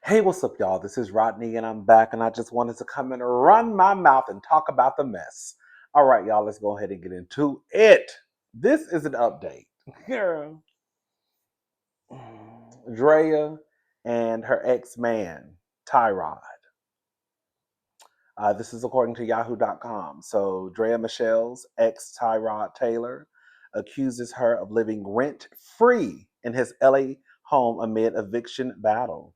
Hey, what's up, y'all? This is Rodney, and I'm back, and I just wanted to come and run my mouth and talk about the mess. All right, y'all, let's go ahead and get into it. This is an update. Girl. Draya and her ex-man, Tyrod. This is according to Yahoo.com. So, Draya Michelle's ex, Tyrod Taylor, accuses her of living rent-free in his LA home amid eviction battle.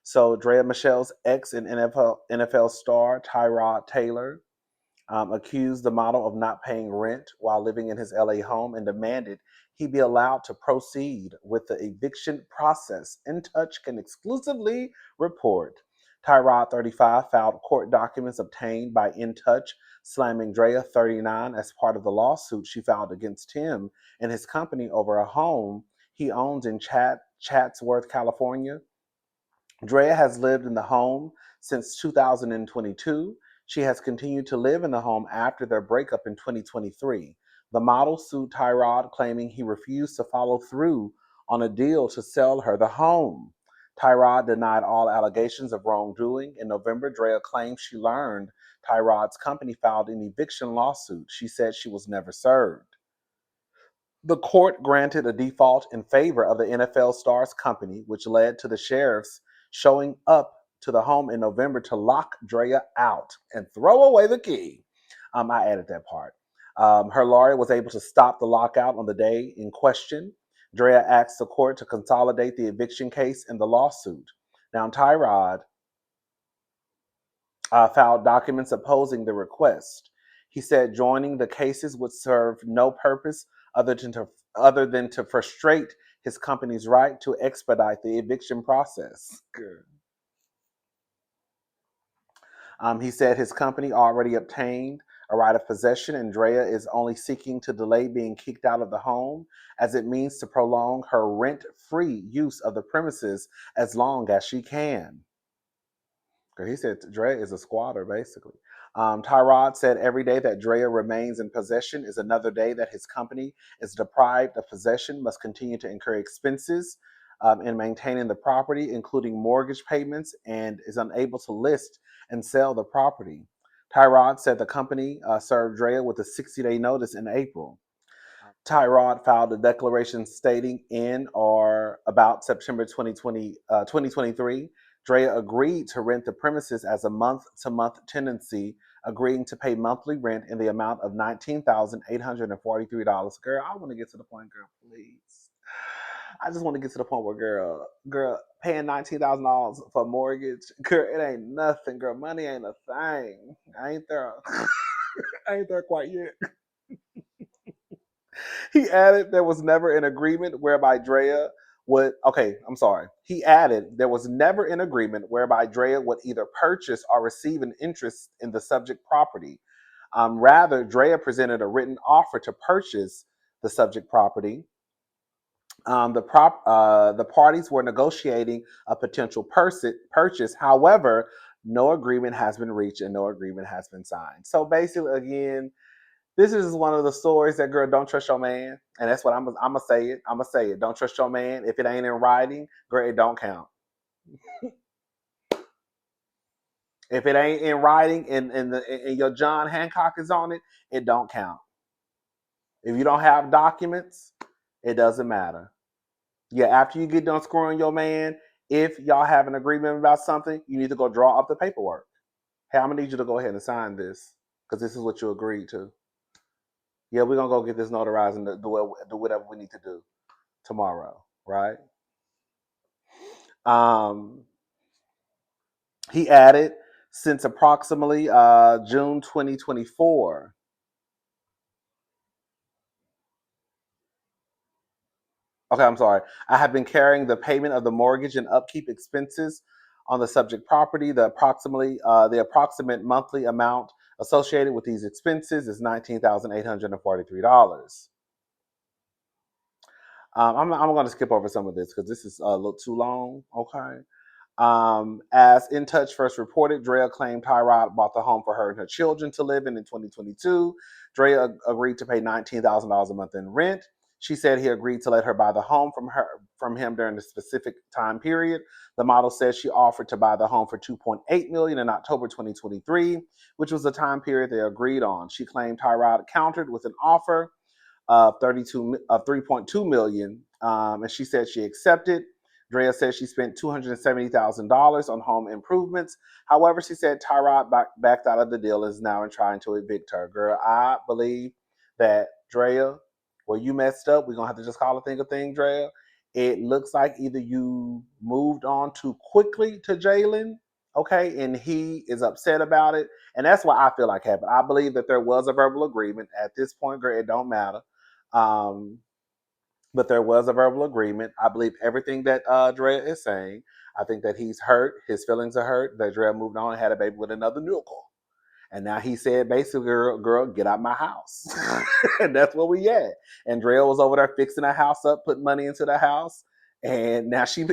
So, Draya Michelle's ex and NFL star, Tyrod Taylor, accused the model of not paying rent while living in his LA home and demanded he be allowed to proceed with the eviction process. In Touch can exclusively report. Tyrod 35 filed court documents obtained by In Touch, slamming Draya 39 as part of the lawsuit she filed against him and his company over a home he owns in Chatsworth, California. Draya has lived in the home since 2022. She has continued to live in the home after their breakup in 2023. The model sued Tyrod, claiming he refused to follow through on a deal to sell her the home. Tyrod denied all allegations of wrongdoing. In November, Draya claimed she learned Tyrod's company filed an eviction lawsuit. She said she was never served. The court granted a default in favor of the NFL star's company, which led to the sheriffs showing up to the home in November to lock Draya out and throw away the key. I added that part. Her lawyer was able to stop the lockout on the day in question. Draya asked the court to consolidate the eviction case and the lawsuit. Now, Tyrod filed documents opposing the request. He said joining the cases would serve no purpose other than to frustrate his company's right to expedite the eviction process. He said his company already obtained a right of possession, and Draya is only seeking to delay being kicked out of the home, as it means to prolong her rent-free use of the premises as long as she can. He said Draya is a squatter, basically. Tyrod said every day that Draya remains in possession is another day that his company is deprived of possession, must continue to incur expenses in maintaining the property, including mortgage payments, and is unable to list and sell the property. Tyrod said the company served Draya with a 60-day notice in April. Tyrod filed a declaration stating in or about September 2023, Draya agreed to rent the premises as a month-to-month tenancy, agreeing to pay monthly rent in the amount of $19,843. Girl, I want to get to the point, girl, please. I just want to get to the point where, girl, paying $19,000 for a mortgage, girl, it ain't nothing, girl. Money ain't a thing. I ain't there. I ain't there quite yet. He added there was never an agreement whereby Draya would, okay, I'm sorry. He added there was never an agreement whereby Draya would either purchase or receive an interest in the subject property. Rather, Draya presented a written offer to purchase the subject property. The parties were negotiating a potential purchase. However, no agreement has been reached and no agreement has been signed. So basically, again, this is one of the stories that, girl, don't trust your man. And that's what I'm gonna say it. I'm gonna say it. Don't trust your man. If it ain't in writing, girl, it don't count. If it ain't in writing and your John Hancock is on it, it don't count. If you don't have documents, it doesn't matter. Yeah, after you get done screwing your man, if y'all have an agreement about something, you need to go draw up the paperwork. Hey, I'm gonna need you to go ahead and sign this because this is what you agreed to. Yeah, we're gonna go get this notarized and do whatever we need to do tomorrow, right? Um, he added, since approximately June 2024. Okay, I'm sorry. I have been carrying the payment of the mortgage and upkeep expenses on the subject property. The approximate monthly amount associated with these expenses is $19,843. I'm going to skip over some of this because this is a little too long. Okay. As In Touch first reported, Draya claimed Tyrod bought the home for her and her children to live in 2022. Draya agreed to pay $19,000 a month in rent. She said he agreed to let her buy the home from him during the specific time period. The model says she offered to buy the home for 2.8 million in October 2023, which was the time period they agreed on. She claimed Tyrod countered with an offer of 3.2 million, and she said she accepted. Draya said she spent $270,000 on home improvements. However, she said Tyrod backed out of the deal and is now trying to evict her. Girl, I believe that Draya, well, you messed up. We're gonna have to just call a thing, Draya. It looks like either you moved on too quickly to Jalen, okay, and he is upset about it, and that's what I feel like happened. I believe that there was a verbal agreement at this point, girl. It don't matter. Um, but there was a verbal agreement. I believe everything that Drea is saying. I think that he's hurt. His feelings are hurt. That Drea moved on and had a baby with another nuckle. And now he said, basically, girl, get out my house. And that's where we at. And Drea was over there fixing the house up, putting money into the house. And now she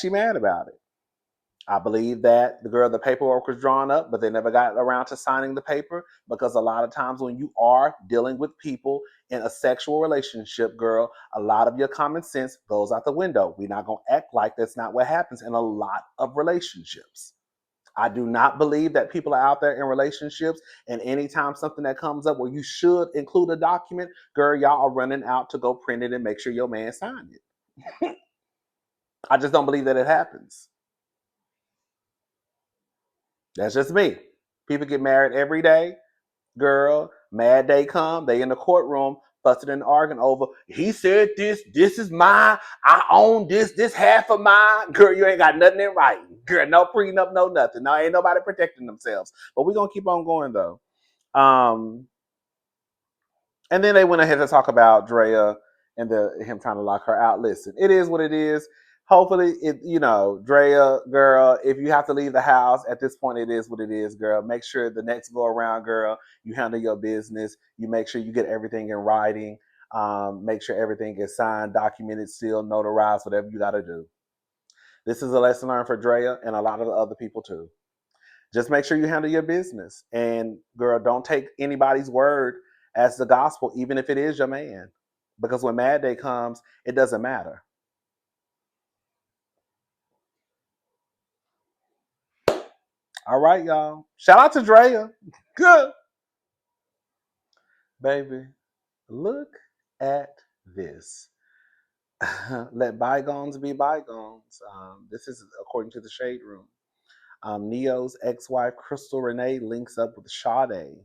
mad about it. I believe that the paperwork was drawn up, but they never got around to signing the paper because a lot of times when you are dealing with people in a sexual relationship, girl, a lot of your common sense goes out the window. We're not going to act like that's not what happens in a lot of relationships. I do not believe that people are out there in relationships and anytime something that comes up where you should include a document, girl, y'all are running out to go print it and make sure your man signed it. I just don't believe that it happens. That's just me. People get married every day. Girl, mad day come, they in the courtroom fussing and arguing over, he said this is mine, I own this half of mine. Girl, you ain't got nothing in writing. Girl, no prenup, no nothing. No, ain't nobody protecting themselves. But we're going to keep on going, though. Um, and then they went ahead to talk about Drea and him trying to lock her out. Listen, it is what it is. Hopefully, Drea, girl, if you have to leave the house at this point, it is what it is, girl. Make sure the next go around, girl, you handle your business. You make sure you get everything in writing. Make sure everything is signed, documented, sealed, notarized, whatever you got to do. This is a lesson learned for Drea and a lot of the other people too. Just make sure you handle your business. And girl, don't take anybody's word as the gospel, even if it is your man. Because when Mad Day comes, it doesn't matter. All right, y'all. Shout out to Draya. Good. Baby, look at this. Let bygones be bygones. This is according to the Shade Room. Neo's ex-wife, Crystal Renee, links up with Sade.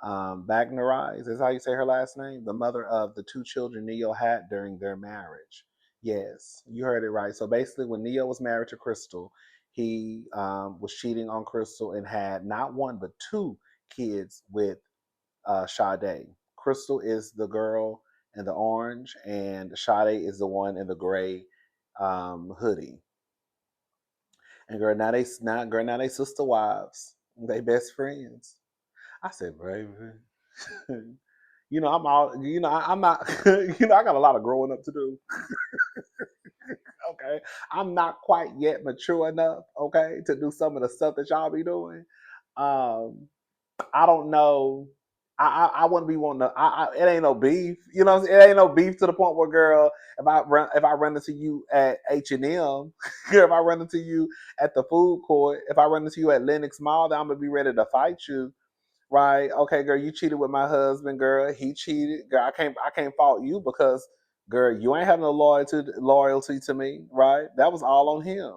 Bagnarise is how you say her last name, the mother of the two children Neo had during their marriage. Yes, you heard it right. So basically, when Neo was married to Crystal, he was cheating on Crystal and had not one but two kids with Sade. Crystal is the girl in the orange, and Sade is the one in the gray hoodie. And now they sister wives. They best friends. I said, baby. I'm all, I'm not, I got a lot of growing up to do. Okay. I'm not quite yet mature enough, okay, to do some of the stuff that y'all be doing. Um, I don't know. I wouldn't be wanting to. It ain't no beef. It ain't no beef to the point where, girl, if I run into you at H&M, girl, if I run into you at the food court, if I run into you at Lenox Mall, then I'm gonna be ready to fight you. Right? Okay, girl, you cheated with my husband, girl. He cheated. Girl, I can't fault you because girl, you ain't have no loyalty to me, right? That was all on him.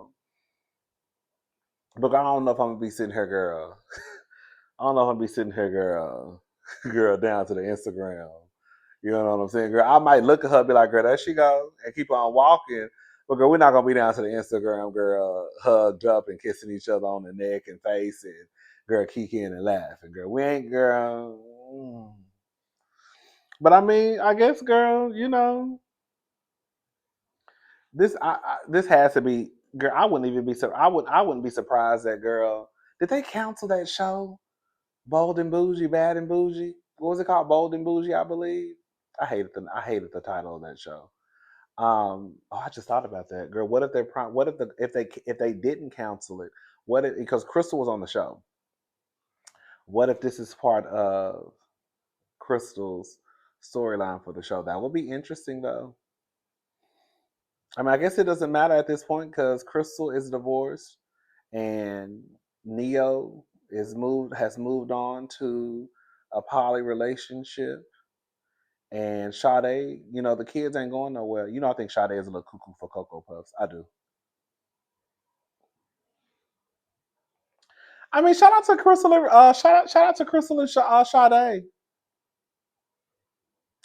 But I don't know if I'm gonna be sitting here, girl. I don't know if I'm gonna be sitting here, girl. Girl, down to the Instagram. You know what I'm saying, girl? I might look at her and be like, girl, there she go, and keep on walking. But girl, we're not gonna be down to the Instagram, girl, hugged up and kissing each other on the neck and face and girl kicking and laughing. Girl, we ain't girl. But I mean, I guess, girl, this has to be, girl. I wouldn't even be I wouldn't be surprised that, girl. Did they cancel that show? Bold and Bougie, Bad and Bougie. What was it called? Bold and Bougie, I believe. I hated the title of that show. I just thought about that, girl. What if if they didn't cancel it? What if, because Crystal was on the show? What if this is part of Crystal's? storyline for the show. That would be interesting, though. I mean, I guess it doesn't matter at this point because Crystal is divorced and Neyo has moved on to a poly relationship. And Sade, the kids ain't going nowhere. I think Sade is a little cuckoo for Cocoa Puffs. I do. I mean, shout out to Crystal. Shout out to Crystal and Sade.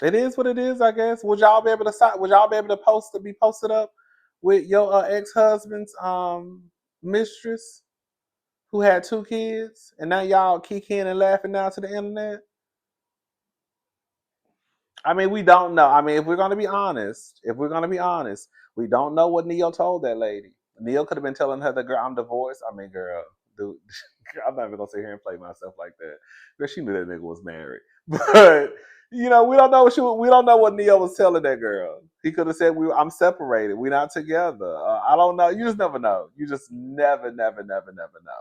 It is what it is, I guess. Would y'all be able to be posted up with your ex husband's mistress who had 2 kids, and now y'all kicking and laughing now to the internet? I mean, we don't know. I mean, if we're gonna be honest, we don't know what Neil told that lady. Neil could have been telling her that, girl, I'm divorced. I mean, girl, dude, I'm not even gonna sit here and play myself like that. Girl, she knew that nigga was married, but we don't know we don't know what Neil was telling that girl. He could have said, I'm separated. We're not together. I don't know. You just never know. You just never, never, never, never know.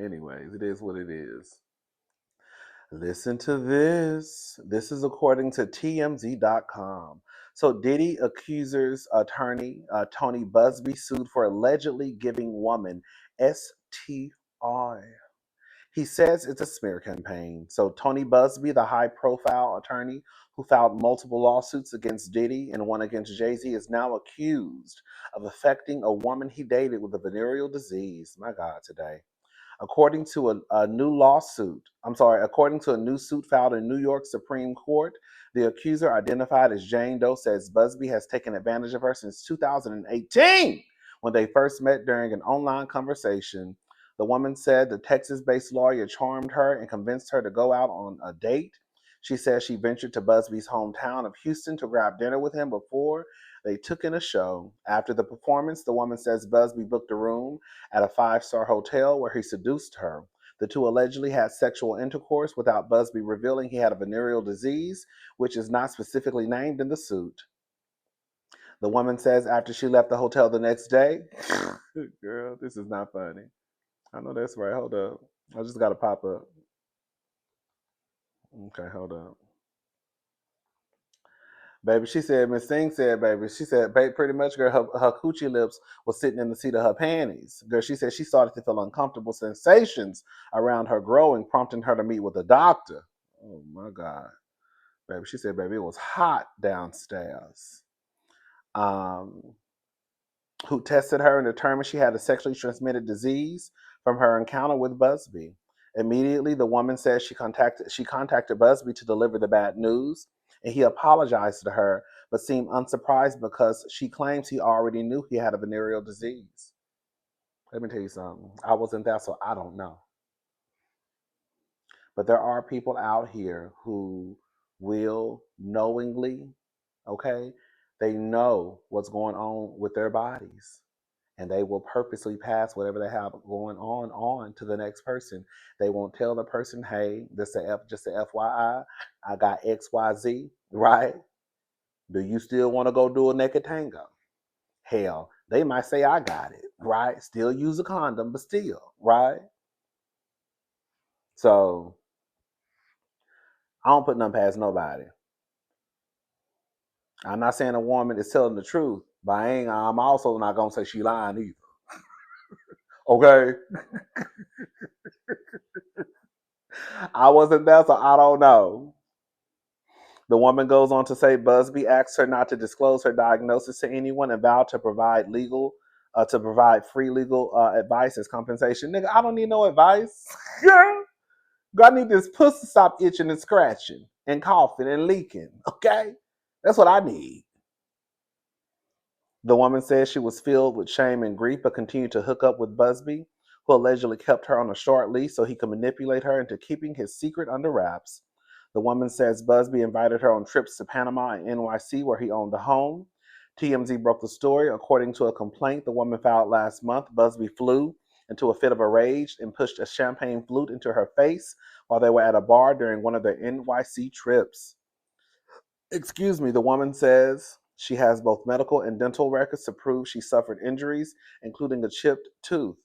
Anyways, it is what it is. Listen to this. This is according to TMZ.com. So Diddy accusers attorney Tony Buzbee sued for allegedly giving woman STI. He says it's a smear campaign. So Tony Buzbee, the high-profile attorney who filed multiple lawsuits against Diddy and one against Jay-Z, is now accused of affecting a woman he dated with a venereal disease. My God, today. According to a new suit filed in New York Supreme Court, the accuser, identified as Jane Doe, says Buzbee has taken advantage of her since 2018 when they first met during an online conversation. The woman said the Texas-based lawyer charmed her and convinced her to go out on a date. She says she ventured to Buzbee's hometown of Houston to grab dinner with him before they took in a show. After the performance, the woman says Buzbee booked a room at a 5-star hotel where he seduced her. The two allegedly had sexual intercourse without Buzbee revealing he had a venereal disease, which is not specifically named in the suit. The woman says after she left the hotel the next day, girl, this is not funny. I know that's right. Hold up. I just got to pop up. Okay, hold up. Baby, she said, Miss Singh said, baby, she said, babe, pretty much, girl, her coochie lips was sitting in the seat of her panties. Girl, she said she started to feel uncomfortable sensations around her growing, prompting her to meet with a doctor. Oh, my God. Baby, she said, baby, it was hot downstairs. Um, who tested her and determined she had a sexually transmitted disease from her encounter with Buzbee. Immediately, the woman says she contacted Buzbee to deliver the bad news, and he apologized to her, but seemed unsurprised because she claims he already knew he had a venereal disease. Let me tell you something. I wasn't there, so I don't know. But there are people out here who will knowingly, okay, they know what's going on with their bodies, and they will purposely pass whatever they have going on to the next person. They won't tell the person, hey, just a FYI, I got XYZ, right? Do you still want to go do a naked tango? Hell, they might say I got it, right? Still use a condom, but still, right? So I don't put nothing past nobody. I'm not saying a woman is telling the truth, but I'm also not gonna say she lying either. Okay? I wasn't there, so I don't know. The woman goes on to say Buzbee asked her not to disclose her diagnosis to anyone and vowed to provide free legal advice as compensation. Nigga, I don't need no advice. Girl, I need this pussy to stop itching and scratching and coughing and leaking. Okay, that's what I need. The woman says she was filled with shame and grief, but continued to hook up with Buzbee, who allegedly kept her on a short leash so he could manipulate her into keeping his secret under wraps. The woman says Buzbee invited her on trips to Panama and NYC, where he owned a home. TMZ broke the story. According to a complaint the woman filed last month, Buzbee flew into a fit of a rage and pushed a champagne flute into her face while they were at a bar during one of their NYC trips. The woman says she has both medical and dental records to prove she suffered injuries, including a chipped tooth.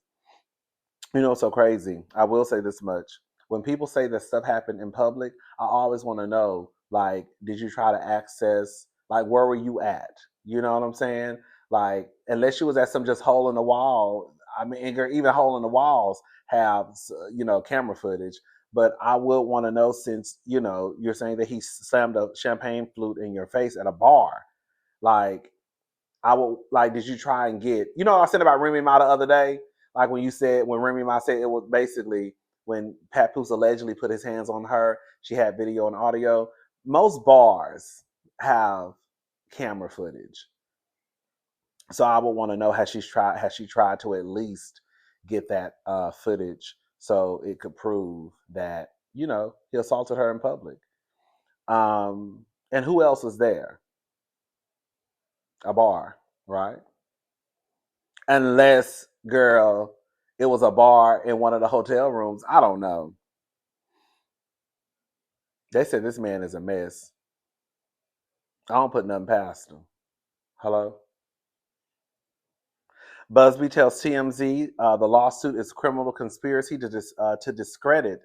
You know, it's so crazy. I will say this much. When people say that stuff happened in public, I always want to know Like, did you try to access? Like, where were you at? You know what I'm saying? Like, unless you was at some just hole in the wall. I mean, even hole in the walls have camera footage. But I would want to know, since you're saying that he slammed a champagne flute in your face at a bar. Like, I would like, did you try and get, I was saying about Remy Ma the other day, like when Remy Ma said it was basically when Papoose allegedly put his hands on her, she had video and audio. Most bars have camera footage. So I would want to know, has she tried to at least get that footage so it could prove that, he assaulted her in public. And who else was there? A bar, right? Unless, girl, it was a bar in one of the hotel rooms. I don't know. They said this man is a mess. I don't put nothing past him. Hello? Buzbee tells TMZ the lawsuit is criminal conspiracy to discredit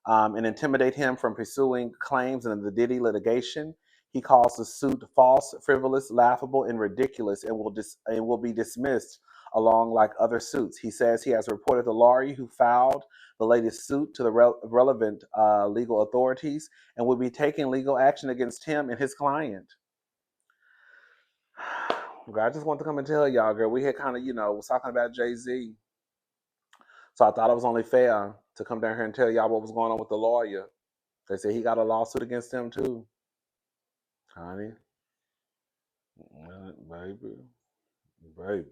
and intimidate him from pursuing claims in the Diddy litigation. He calls the suit false, frivolous, laughable, and ridiculous, and will be dismissed along like other suits. He says he has reported the lawyer who filed the latest suit to the relevant legal authorities and will be taking legal action against him and his client. I just want to come and tell y'all, girl, we had kind of, was talking about Jay-Z. So I thought it was only fair to come down here and tell y'all what was going on with the lawyer. They said he got a lawsuit against him too. Honey, baby, baby.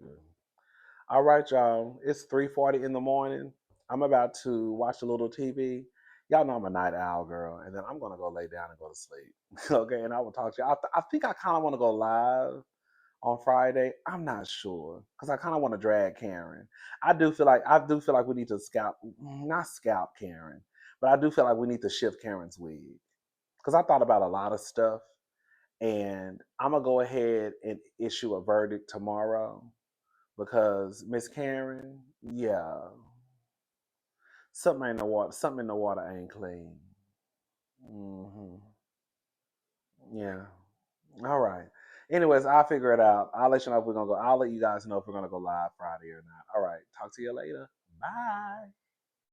All right, y'all. It's 3:40 in the morning. I'm about to watch a little TV. Y'all know I'm a night owl, girl, and then I'm gonna go lay down and go to sleep. Okay, and I will talk to you. I think I kind of want to go live on Friday. I'm not sure because I kind of want to drag Karen. I do feel like we need to not scalp Karen, but I do feel like we need to shift Karen's wig because I thought about a lot of stuff, and I'm gonna go ahead and issue a verdict tomorrow because Miss Karen, yeah, something in the water ain't clean. Hmm. Yeah. All right. Anyways, I'll figure it out. I'll let you know if we're gonna go. I'll let you guys know if we're gonna go live Friday or not. All right. Talk to you later. Bye.